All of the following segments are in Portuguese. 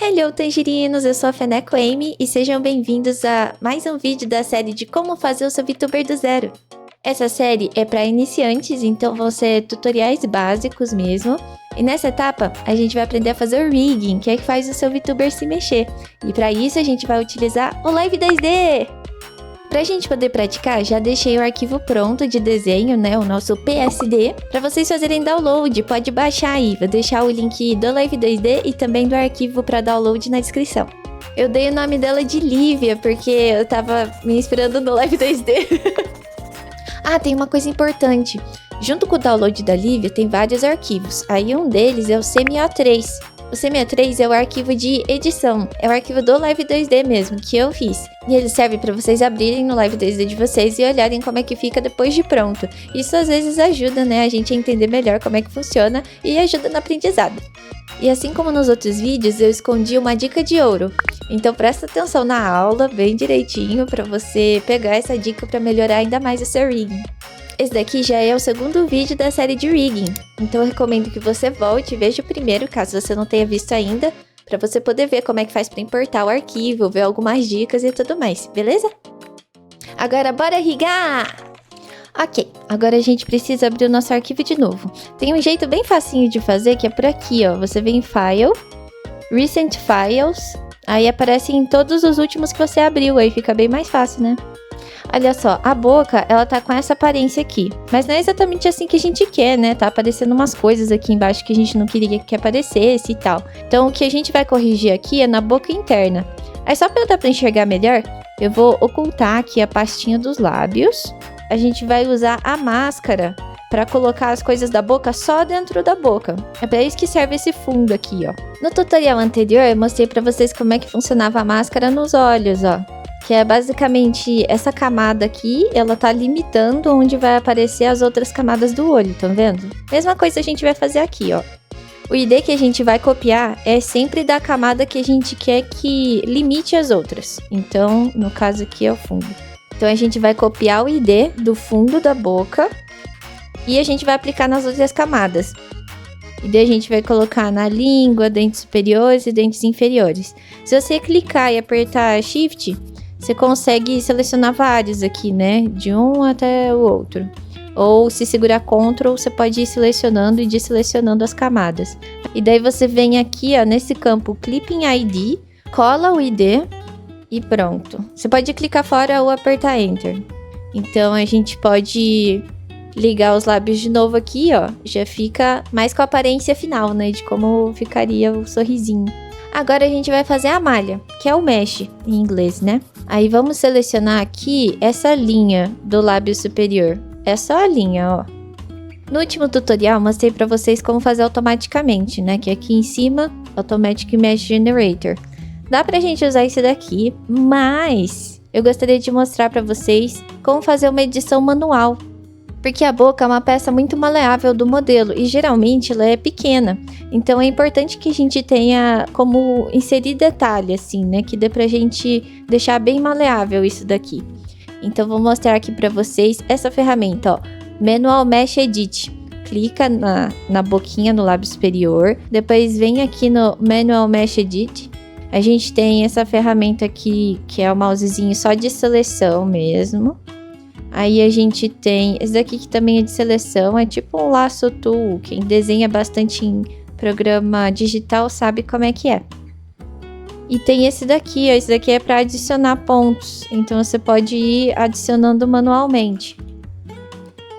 Hello, tangerinos! Eu sou a Feneco Amy e sejam bem-vindos a mais um vídeo da série de como fazer o seu VTuber do zero. Essa série é para iniciantes, então vão ser tutoriais básicos mesmo. E nessa etapa, a gente vai aprender a fazer o rigging, que é que faz o seu VTuber se mexer. E para isso, a gente vai utilizar o Live 2D! Pra gente poder praticar, já deixei o arquivo pronto de desenho, né, o nosso PSD, para vocês fazerem download, pode baixar aí, vou deixar o link do Live 2D e também do arquivo para download na descrição. Eu dei o nome dela de Lívia, porque eu tava me inspirando no Live 2D. Ah, tem uma coisa importante, junto com o download da Lívia tem vários arquivos, aí um deles é o CMO3. O CMO3 é o arquivo de edição, é o arquivo do Live 2D mesmo, que eu fiz. E ele serve para vocês abrirem no Live 2D de vocês e olharem como é que fica depois de pronto. Isso às vezes ajuda, né, a gente a entender melhor como é que funciona e ajuda no aprendizado. E assim como nos outros vídeos, eu escondi uma dica de ouro. Então presta atenção na aula, bem direitinho, para você pegar essa dica para melhorar ainda mais o seu rigging. Esse daqui já é o segundo vídeo da série de rigging, então eu recomendo que você volte e veja o primeiro, caso você não tenha visto ainda, para você poder ver como é que faz para importar o arquivo, ver algumas dicas e tudo mais, beleza? Agora bora riggar! Ok, agora a gente precisa abrir o nosso arquivo de novo. Tem um jeito bem facinho de fazer, que é por aqui, ó. Você vem em File, Recent Files, aí aparecem todos os últimos que você abriu, aí fica bem mais fácil, né? Olha só, a boca, ela tá com essa aparência aqui. Mas não é exatamente assim que a gente quer, né? Tá aparecendo umas coisas aqui embaixo que a gente não queria que aparecesse e tal. Então, o que a gente vai corrigir aqui é na boca interna. Aí, só pra dar pra enxergar melhor, eu vou ocultar aqui a pastinha dos lábios. A gente vai usar a máscara pra colocar as coisas da boca só dentro da boca. É pra isso que serve esse fundo aqui, ó. No tutorial anterior, eu mostrei pra vocês como é que funcionava a máscara nos olhos, ó. Que é basicamente essa camada aqui, ela tá limitando onde vai aparecer as outras camadas do olho, estão vendo? Mesma coisa a gente vai fazer aqui, ó. O ID que a gente vai copiar é sempre da camada que a gente quer que limite as outras. Então, no caso aqui é o fundo. Então, a gente vai copiar o ID do fundo da boca e a gente vai aplicar nas outras camadas. E daí a gente vai colocar na língua, dentes superiores e dentes inferiores. Se você clicar e apertar Shift, você consegue selecionar vários aqui, né? De um até o outro. Ou se segurar Ctrl, você pode ir selecionando e desselecionando as camadas. E daí você vem aqui, ó, nesse campo Clipping ID, cola o ID e pronto. Você pode clicar fora ou apertar Enter. Então a gente pode ligar os lábios de novo aqui, ó. Já fica mais com a aparência final, né? De como ficaria o sorrisinho. Agora a gente vai fazer a malha, que é o mesh em inglês, né? Aí vamos selecionar aqui essa linha do lábio superior. É só a linha, ó. No último tutorial mostrei pra vocês como fazer automaticamente, né? Que é aqui em cima, Automatic Mesh Generator. Dá pra gente usar esse daqui, mas eu gostaria de mostrar pra vocês como fazer uma edição manual. Porque a boca é uma peça muito maleável do modelo e geralmente ela é pequena. Então é importante que a gente tenha como inserir detalhe assim, né? Que dê pra gente deixar bem maleável isso daqui. Então vou mostrar aqui pra vocês essa ferramenta, ó. Manual Mesh Edit. Clica na boquinha no lábio superior. Depois vem aqui no Manual Mesh Edit. A gente tem essa ferramenta aqui que é o mousezinho só de seleção mesmo. Aí a gente tem esse daqui que também é de seleção, é tipo um laço tool. Quem desenha bastante em programa digital sabe como é que é. E tem esse daqui, ó, esse daqui é para adicionar pontos, então você pode ir adicionando manualmente.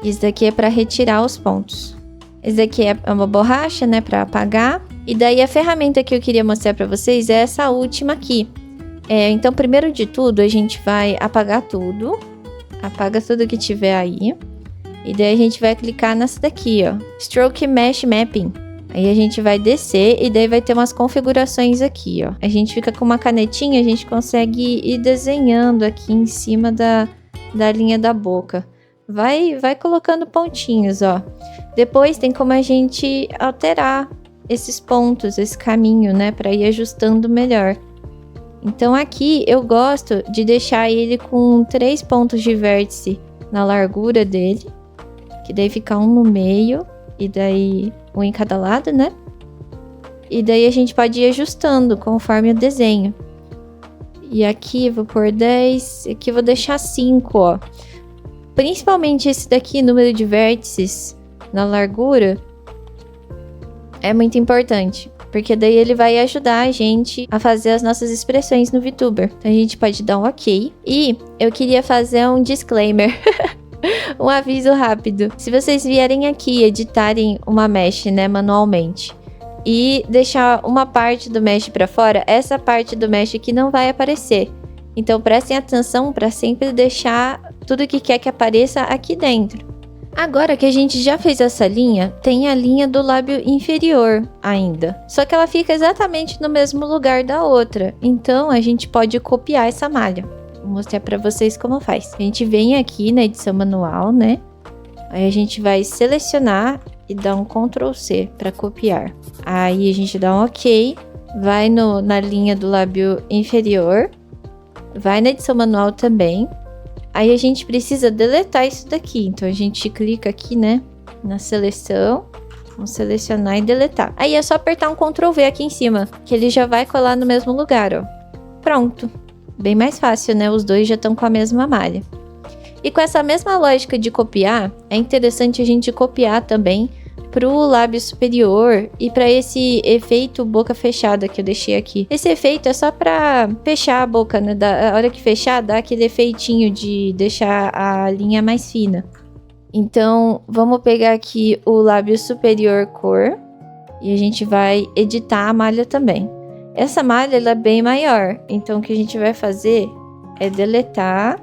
Esse daqui é para retirar os pontos. Esse daqui é uma borracha, né, para apagar. E daí a ferramenta que eu queria mostrar para vocês é essa última aqui. Então, primeiro de tudo, a gente vai apagar tudo. Apaga tudo que tiver aí. E daí a gente vai clicar nessa daqui, ó. Stroke Mesh Mapping. Aí a gente vai descer e daí vai ter umas configurações aqui, ó. A gente fica com uma canetinha, a gente consegue ir desenhando aqui em cima da linha da boca. Vai colocando pontinhos, ó. Depois tem como a gente alterar esses pontos, esse caminho, né? Pra ir ajustando melhor. Então aqui eu gosto de deixar ele com 3 pontos de vértice na largura dele, que daí fica um no meio e daí um em cada lado, né? E daí a gente pode ir ajustando conforme o desenho. E aqui eu vou pôr 10, aqui eu vou deixar 5, ó. Principalmente esse daqui, número de vértices na largura, é muito importante. Porque daí ele vai ajudar a gente a fazer as nossas expressões no VTuber. Então a gente pode dar um ok. E eu queria fazer um disclaimer. Um aviso rápido. Se vocês vierem aqui e editarem uma mesh, né, manualmente, e deixar uma parte do mesh para fora, essa parte do mesh aqui não vai aparecer. Então prestem atenção para sempre deixar tudo que quer que apareça aqui dentro. Agora que a gente já fez essa linha, tem a linha do lábio inferior ainda. Só que ela fica exatamente no mesmo lugar da outra. Então a gente pode copiar essa malha. Vou mostrar para vocês como faz. A gente vem aqui na edição manual, né? Aí a gente vai selecionar e dar um Ctrl C para copiar. Aí a gente dá um OK, vai na linha do lábio inferior, vai na edição manual também. Aí a gente precisa deletar isso daqui. Então a gente clica aqui, né, na seleção. Vamos selecionar e deletar. Aí é só apertar um Ctrl V aqui em cima, que ele já vai colar no mesmo lugar, ó. Pronto. Bem mais fácil, né? Os dois já estão com a mesma malha. E com essa mesma lógica de copiar, é interessante a gente copiar também pro lábio superior e para esse efeito boca fechada que eu deixei aqui. Esse efeito é só para fechar a boca, né? A hora que fechar, dá aquele efeitinho de deixar a linha mais fina. Então, vamos pegar aqui o lábio superior cor e a gente vai editar a malha também. Essa malha, ela é bem maior, então o que a gente vai fazer é deletar.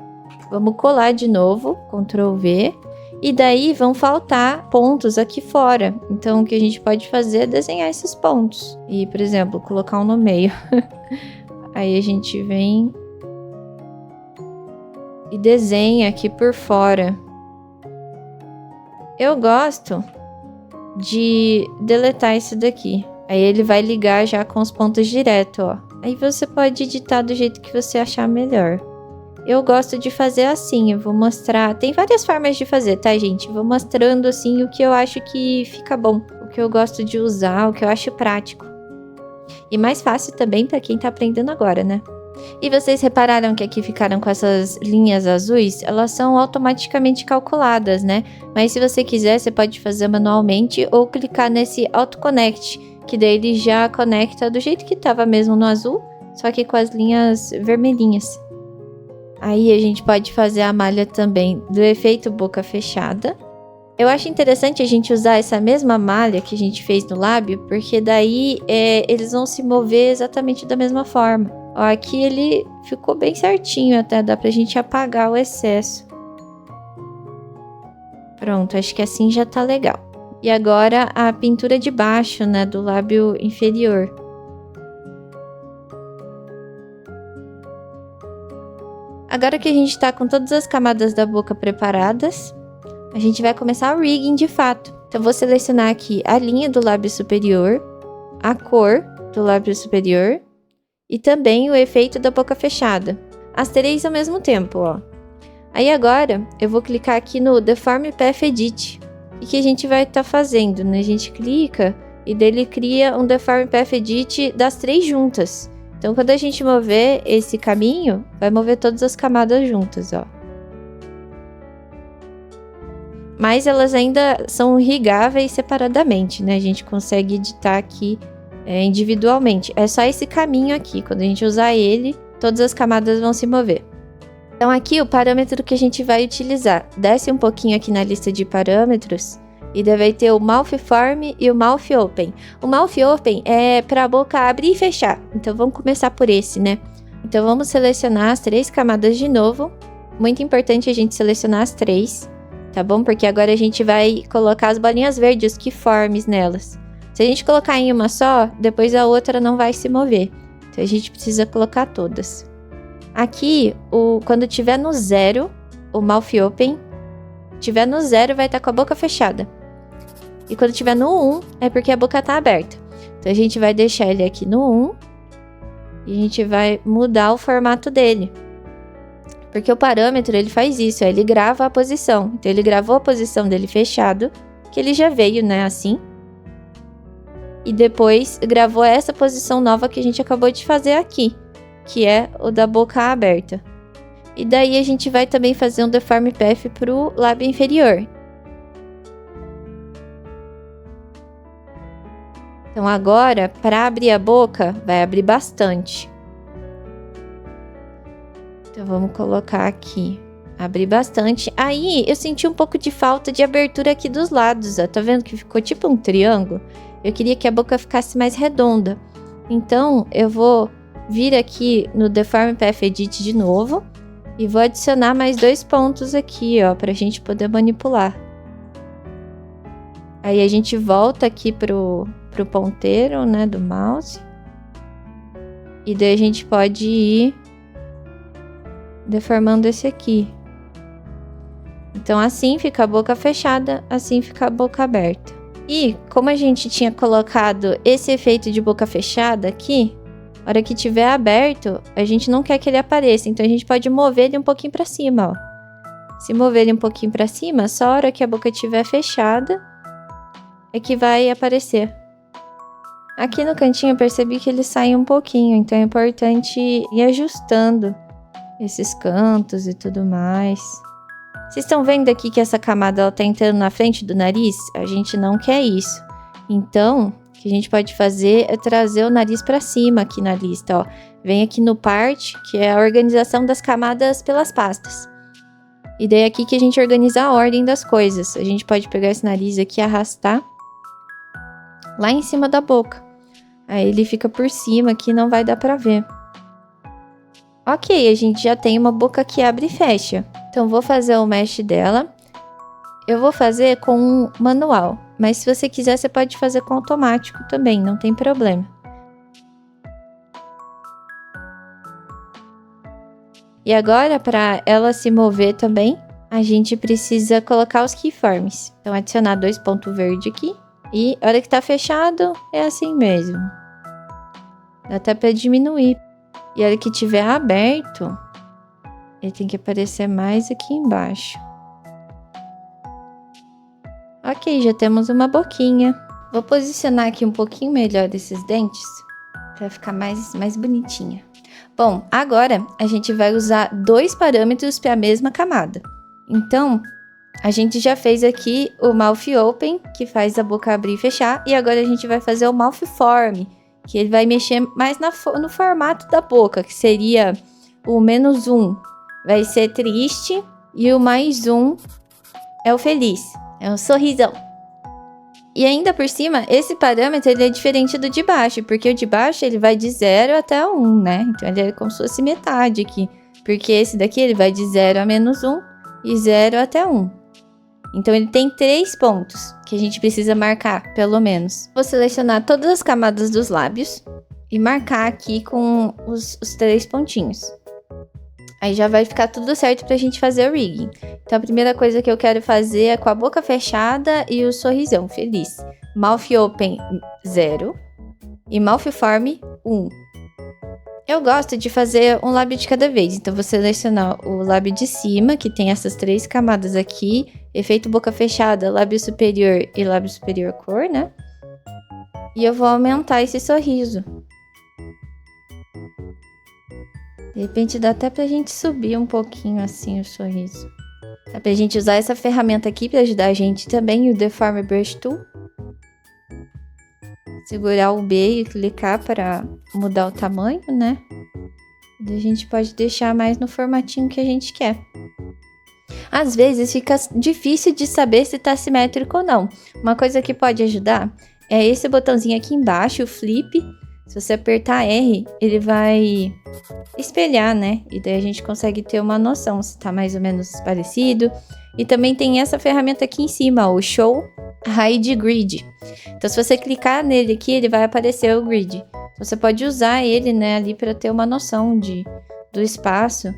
Vamos colar de novo, Ctrl V. E daí vão faltar pontos aqui fora. Então o que a gente pode fazer é desenhar esses pontos. E, por exemplo, colocar um no meio. Aí a gente vem e desenha aqui por fora. Eu gosto de deletar esse daqui. Aí ele vai ligar já com os pontos direto, ó. Aí você pode editar do jeito que você achar melhor. Eu gosto de fazer assim, eu vou mostrar... Tem várias formas de fazer, tá, gente? Vou mostrando, assim, o que eu acho que fica bom. O que eu gosto de usar, o que eu acho prático. E mais fácil também pra quem tá aprendendo agora, né? E vocês repararam que aqui ficaram com essas linhas azuis? Elas são automaticamente calculadas, né? Mas se você quiser, você pode fazer manualmente ou clicar nesse Auto Connect, que daí ele já conecta do jeito que tava mesmo no azul, só que com as linhas vermelhinhas. Aí a gente pode fazer a malha também do efeito boca fechada. Eu acho interessante a gente usar essa mesma malha que a gente fez no lábio, porque daí eles vão se mover exatamente da mesma forma. Ó, aqui ele ficou bem certinho até, dá pra gente apagar o excesso. Pronto, acho que assim já tá legal. E agora a pintura de baixo, né, do lábio inferior. Agora que a gente tá com todas as camadas da boca preparadas, a gente vai começar o rigging de fato. Então, vou selecionar aqui a linha do lábio superior, a cor do lábio superior e também o efeito da boca fechada. As três ao mesmo tempo, ó. Aí agora, eu vou clicar aqui no Deform Path Edit. E que a gente vai estar fazendo, né? A gente clica e dele cria um Deform Path Edit das três juntas. Então, quando a gente mover esse caminho, vai mover todas as camadas juntas, ó. Mas elas ainda são rigáveis separadamente, né? A gente consegue editar aqui individualmente. É só esse caminho aqui. Quando a gente usar ele, todas as camadas vão se mover. Então, aqui o parâmetro que a gente vai utilizar. Desce um pouquinho aqui na lista de parâmetros. E daí vai ter o Mouth Form e o Mouth Open. O Mouth Open é para a boca abrir e fechar. Então, vamos começar por esse, né? Então, vamos selecionar as três camadas de novo. Muito importante a gente selecionar as três, tá bom? Porque agora a gente vai colocar as bolinhas verdes, os keyforms nelas. Se a gente colocar em uma só, depois a outra não vai se mover. Então, a gente precisa colocar todas. Aqui, quando tiver no 0, o Mouth Open, tiver no 0, vai estar com a boca fechada. E quando tiver no 1, é porque a boca tá aberta. Então, a gente vai deixar ele aqui no 1. E a gente vai mudar o formato dele. Porque o parâmetro, ele faz isso, ele grava a posição. Então, ele gravou a posição dele fechado, que ele já veio, né, assim. e depois gravou essa posição nova que a gente acabou de fazer aqui, que é o da boca aberta. E daí a gente vai também fazer um deform path pro lábio inferior. Então agora, para abrir a boca, vai abrir bastante. Então vamos colocar aqui, abrir bastante. Aí eu senti um pouco de falta de abertura aqui dos lados, ó. Tá vendo que ficou tipo um triângulo? Eu queria que a boca ficasse mais redonda. Então eu vou vir aqui no Deform Path Edit de novo e vou adicionar mais 2 pontos aqui, ó, pra gente poder manipular. Aí a gente volta aqui pro ponteiro, né, do mouse. E daí a gente pode ir deformando esse aqui. Então assim fica a boca fechada, assim fica a boca aberta. E como a gente tinha colocado esse efeito de boca fechada aqui, na hora que tiver aberto, a gente não quer que ele apareça, então a gente pode mover ele um pouquinho para cima, ó. Se mover ele um pouquinho para cima, só a hora que a boca estiver fechada é que vai aparecer. Aqui no cantinho eu percebi que ele sai um pouquinho, então é importante ir ajustando esses cantos e tudo mais. Vocês estão vendo aqui que essa camada ela tá entrando na frente do nariz? A gente não quer isso. Então, o que a gente pode fazer é trazer o nariz para cima aqui na lista, ó. Vem aqui no Part, que é a organização das camadas pelas pastas. E daí é aqui que a gente organiza a ordem das coisas. A gente pode pegar esse nariz aqui e arrastar lá em cima da boca. Aí ele fica por cima aqui, não vai dar pra ver. Ok, a gente já tem uma boca que abre e fecha. Então, vou fazer o mesh dela. Eu vou fazer com um manual. Mas se você quiser, você pode fazer com automático também, não tem problema. E agora, para ela se mover também, a gente precisa colocar os keyforms. Então, adicionar 2 pontos verdes aqui. E a hora que tá fechado, é assim mesmo. Dá até pra diminuir. E a hora que tiver aberto, ele tem que aparecer mais aqui embaixo. Ok, já temos uma boquinha. Vou posicionar aqui um pouquinho melhor esses dentes, pra ficar mais bonitinha. Bom, agora a gente vai usar 2 parâmetros para a mesma camada. Então, a gente já fez aqui o Mouth Open, que faz a boca abrir e fechar. E agora a gente vai fazer o Mouth Form, que ele vai mexer mais no formato da boca, que seria o -1 vai ser triste e o +1 é o feliz, é o sorrisão. E ainda por cima, esse parâmetro ele é diferente do de baixo, porque o de baixo ele vai de 0 até 1, né? Então ele é como se fosse metade aqui, porque esse daqui ele vai de 0 a -1 e 0 até 1. Então ele tem 3 pontos que a gente precisa marcar, pelo menos. Vou selecionar todas as camadas dos lábios e marcar aqui com os 3 pontinhos. Aí já vai ficar tudo certo pra gente fazer o rigging. Então a primeira coisa que eu quero fazer é com a boca fechada e o sorrisão feliz. Mouth Open 0 e Mouth Form 1. Eu gosto de fazer um lábio de cada vez, então vou selecionar o lábio de cima, que tem essas 3 camadas aqui, efeito boca fechada, lábio superior e lábio superior cor, né? E eu vou aumentar esse sorriso. De repente dá até pra gente subir um pouquinho assim o sorriso. Dá pra gente usar essa ferramenta aqui pra ajudar a gente também, o Deform Brush Tool. Segurar o B e clicar para mudar o tamanho, né? E a gente pode deixar mais no formatinho que a gente quer. Às vezes fica difícil de saber se tá simétrico ou não. Uma coisa que pode ajudar é esse botãozinho aqui embaixo, o Flip. Se você apertar R, ele vai espelhar, né? E daí a gente consegue ter uma noção se tá mais ou menos parecido. E também tem essa ferramenta aqui em cima, o Show Hide Grid. Então, se você clicar nele aqui, ele vai aparecer o grid. Você pode usar ele, né, ali para ter uma noção do espaço,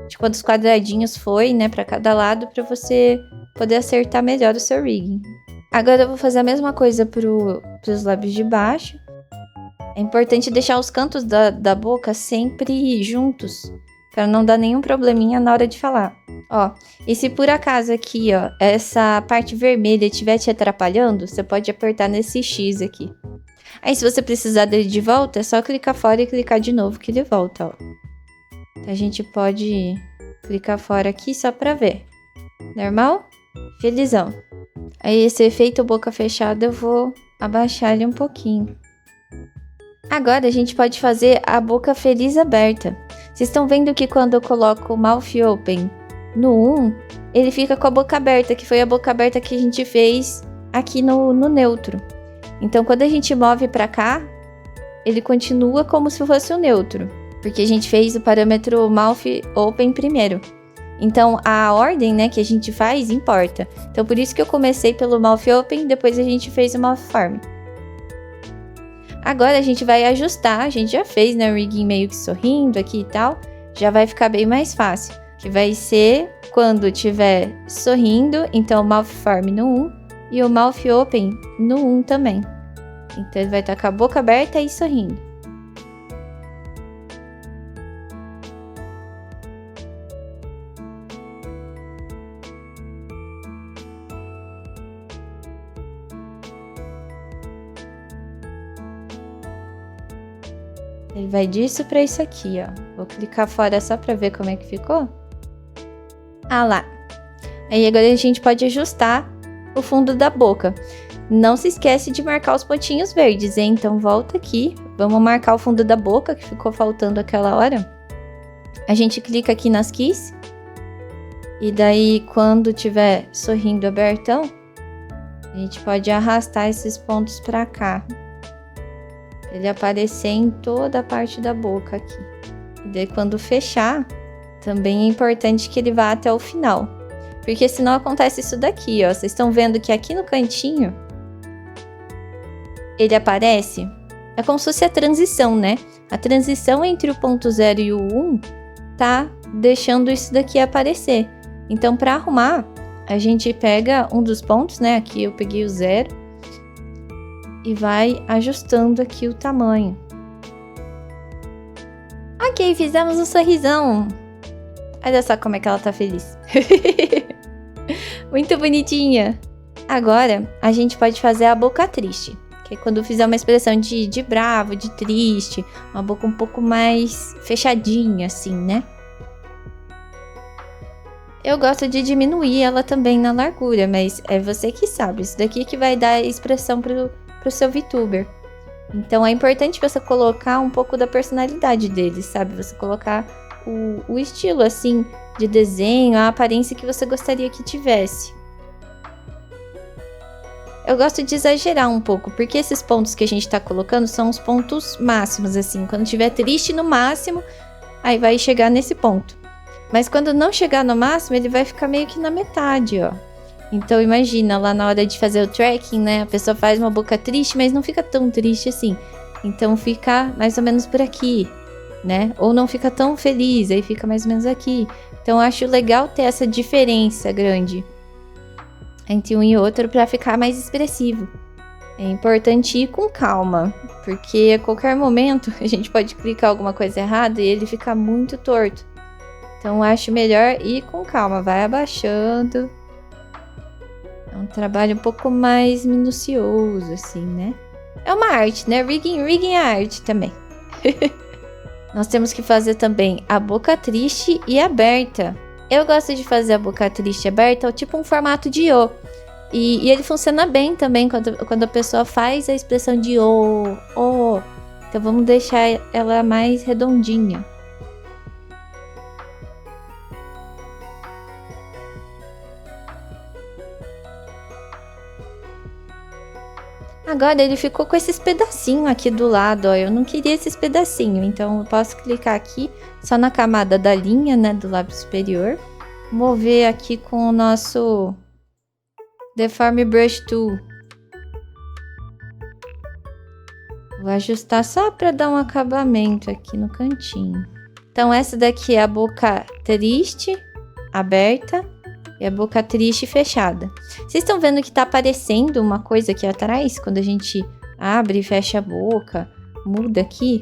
de quantos quadradinhos foi, né, para cada lado, para você poder acertar melhor o seu rigging. Agora eu vou fazer a mesma coisa pros lábios de baixo. É importante deixar os cantos da boca sempre juntos, para não dar nenhum probleminha na hora de falar. Ó, e se por acaso aqui, ó, essa parte vermelha estiver te atrapalhando, você pode apertar nesse X aqui. Aí se você precisar dele de volta, é só clicar fora e clicar de novo que ele volta, ó. Então a gente pode clicar fora aqui só pra ver. Normal? Felizão. Aí esse efeito boca fechada eu vou abaixar ele um pouquinho. Agora a gente pode fazer a boca feliz aberta. Vocês estão vendo que quando eu coloco o mouth open no 1, ele fica com a boca aberta, que foi a boca aberta que a gente fez aqui no neutro. Então quando a gente move pra cá, ele continua como se fosse o neutro, porque a gente fez o parâmetro mouth open primeiro. Então a ordem, né, que a gente faz importa. Então por isso que eu comecei pelo mouth open, depois a gente fez o mouth form. Agora a gente vai ajustar, a gente já fez, né, o rigging meio que sorrindo aqui e tal, já vai ficar bem mais fácil, que vai ser quando tiver sorrindo, então o mouth form no 1 e o mouth open no 1 também. Então ele vai estar com a boca aberta e sorrindo. Ele vai disso pra isso aqui, ó. Vou clicar fora só pra ver como é que ficou. Ah lá. Aí agora a gente pode ajustar o fundo da boca. Não se esquece de marcar os pontinhos verdes, hein? Então volta aqui. Vamos marcar o fundo da boca, que ficou faltando aquela hora. A gente clica aqui nas keys. E daí, quando tiver sorrindo abertão, a gente pode arrastar esses pontos pra cá. Ele aparecer em toda a parte da boca aqui. E daí quando fechar, também é importante que ele vá até o final. Porque senão acontece isso daqui, ó. Vocês estão vendo que aqui no cantinho, ele aparece. É como se fosse a transição, né? A transição entre o ponto 0 e o 1 tá deixando isso daqui aparecer. Então, para arrumar, a gente pega um dos pontos, né? Aqui eu peguei o 0. E vai ajustando aqui o tamanho. Ok, fizemos um sorrisão. Olha só como é que ela tá feliz. Muito bonitinha. Agora, a gente pode fazer a boca triste. Que é quando fizer uma expressão de bravo, de triste. Uma boca um pouco mais fechadinha, assim, né? Eu gosto de diminuir ela também na largura, mas é você que sabe. Isso daqui que vai dar a expressão pro seu VTuber. Então é importante você colocar um pouco da personalidade dele, sabe? Você colocar o estilo, assim, de desenho, a aparência que você gostaria que tivesse. Eu gosto de exagerar um pouco, porque esses pontos que a gente tá colocando são os pontos máximos, assim. Quando tiver triste no máximo, aí vai chegar nesse ponto. Mas quando não chegar no máximo, ele vai ficar meio que na metade, ó. Então imagina, lá na hora de fazer o tracking, né? A pessoa faz uma boca triste, mas não fica tão triste assim. Então fica mais ou menos por aqui, né? Ou não fica tão feliz, aí fica mais ou menos aqui. Então eu acho legal ter essa diferença grande entre um e outro para ficar mais expressivo. É importante ir com calma, porque a qualquer momento a gente pode clicar alguma coisa errada e ele fica muito torto. Então eu acho melhor ir com calma, vai abaixando. É um trabalho um pouco mais minucioso, assim, né? É uma arte, né? Rigging é arte também. Nós temos que fazer também a boca triste e aberta. Eu gosto de fazer a boca triste e aberta, tipo um formato de O. E ele funciona bem também quando a pessoa faz a expressão de O. Então vamos deixar ela mais redondinha. Agora ele ficou com esses pedacinhos aqui do lado, ó. Eu não queria esses pedacinhos, então eu posso clicar aqui só na camada da linha, né, do lábio superior. Mover aqui com o nosso Deform Brush Tool. Vou ajustar só para dar um acabamento aqui no cantinho. Então essa daqui é a boca triste, aberta. E a boca triste e fechada. Vocês estão vendo que tá aparecendo uma coisa aqui atrás? Quando a gente abre e fecha a boca, muda aqui.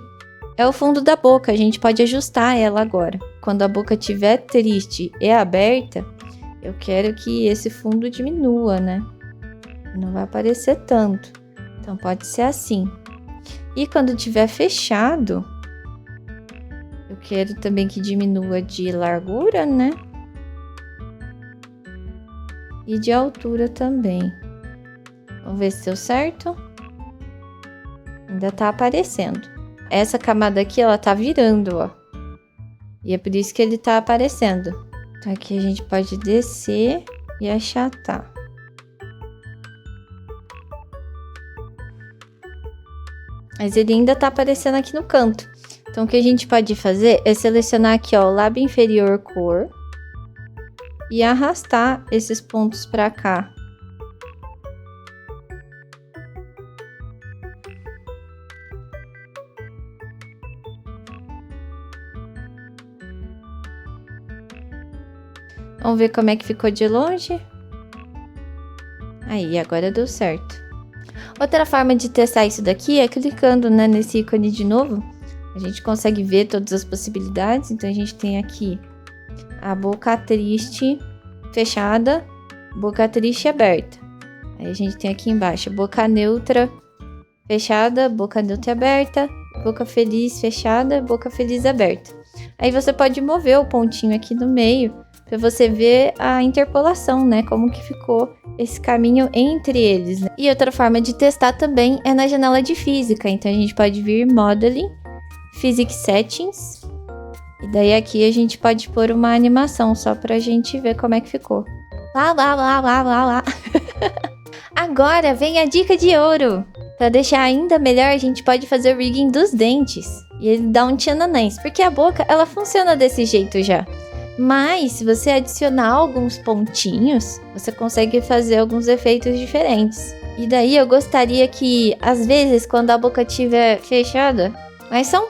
É o fundo da boca, a gente pode ajustar ela agora. Quando a boca estiver triste e aberta, eu quero que esse fundo diminua, né? Não vai aparecer tanto. Então pode ser assim. E quando tiver fechado, eu quero também que diminua de largura, né? E de altura também. Vamos ver se deu certo. Ainda tá aparecendo. Essa camada aqui, ela tá virando, ó. E é por isso que ele tá aparecendo. Então aqui a gente pode descer e achatar. Mas ele ainda tá aparecendo aqui no canto. Então o que a gente pode fazer é selecionar aqui, ó, o lábio inferior cor. E arrastar esses pontos pra cá. Vamos ver como é que ficou de longe. Aí, agora deu certo. Outra forma de testar isso daqui é clicando, né, nesse ícone de novo. A gente consegue ver todas as possibilidades. Então, a gente tem aqui a boca triste fechada, boca triste aberta. Aí, a gente tem aqui embaixo boca neutra fechada, boca neutra aberta, boca feliz fechada, boca feliz aberta. Aí, você pode mover o pontinho aqui no meio para você ver a interpolação, né? Como que ficou esse caminho entre eles, né? E outra forma de testar também é na janela de física. Então, a gente pode vir Modeling, Physics Settings. E daí aqui a gente pode pôr uma animação só pra gente ver como é que ficou. Lá, lá, lá, lá, lá, lá. Agora vem a dica de ouro. Para deixar ainda melhor, a gente pode fazer o rigging dos dentes. E ele dá um tchananãs, porque a boca, ela funciona desse jeito já. Mas, se você adicionar alguns pontinhos, você consegue fazer alguns efeitos diferentes. E daí, eu gostaria que, às vezes, quando a boca estiver fechada, mas só um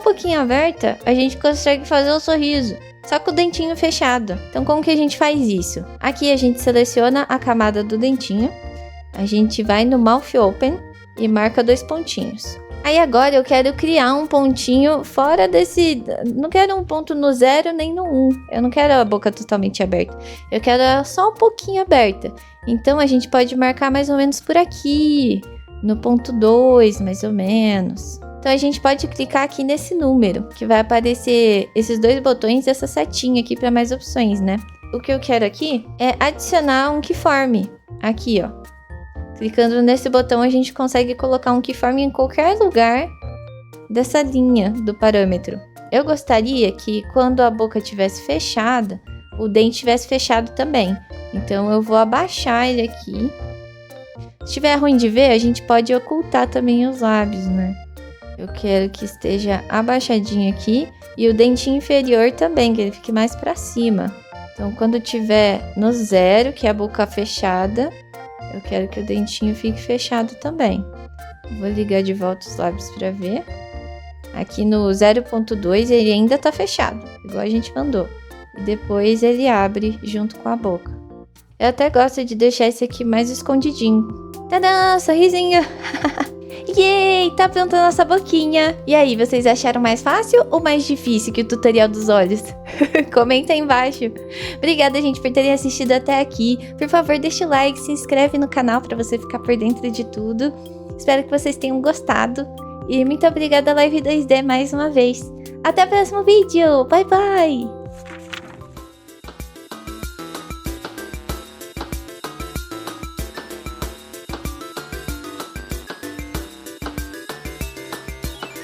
pouquinho aberta, a gente consegue fazer o sorriso. Só com o dentinho fechado. Então, como que a gente faz isso? Aqui, a gente seleciona a camada do dentinho. A gente vai no Mouth Open e marca 2 pontinhos. Aí agora eu quero criar um pontinho fora desse... Não quero um ponto no 0 nem no 1. Eu não quero a boca totalmente aberta. Eu quero ela só um pouquinho aberta. Então a gente pode marcar mais ou menos por aqui. No ponto 2, mais ou menos. Então a gente pode clicar aqui nesse número. Que vai aparecer esses 2 botões e essa setinha aqui para mais opções, né? O que eu quero aqui é adicionar um keyform. Aqui, ó. Clicando nesse botão, a gente consegue colocar um keyform em qualquer lugar dessa linha do parâmetro. Eu gostaria que quando a boca estivesse fechada, o dente estivesse fechado também. Então, eu vou abaixar ele aqui. Se estiver ruim de ver, a gente pode ocultar também os lábios, né? Eu quero que esteja abaixadinho aqui. E o dentinho inferior também, que ele fique mais para cima. Então, quando tiver no 0, que é a boca fechada... Eu quero que o dentinho fique fechado também. Vou ligar de volta os lábios para ver. Aqui no 0.2 ele ainda tá fechado, igual a gente mandou. E depois ele abre junto com a boca. Eu até gosto de deixar esse aqui mais escondidinho. Tadã, sorrisinho! Yay, tá pronta a nossa boquinha. E aí, vocês acharam mais fácil ou mais difícil que o tutorial dos olhos? Comenta aí embaixo. Obrigada, gente, por terem assistido até aqui. Por favor, deixa o like, se inscreve no canal pra você ficar por dentro de tudo. Espero que vocês tenham gostado. E muito obrigada, Live 2D, mais uma vez. Até o próximo vídeo. Bye, bye!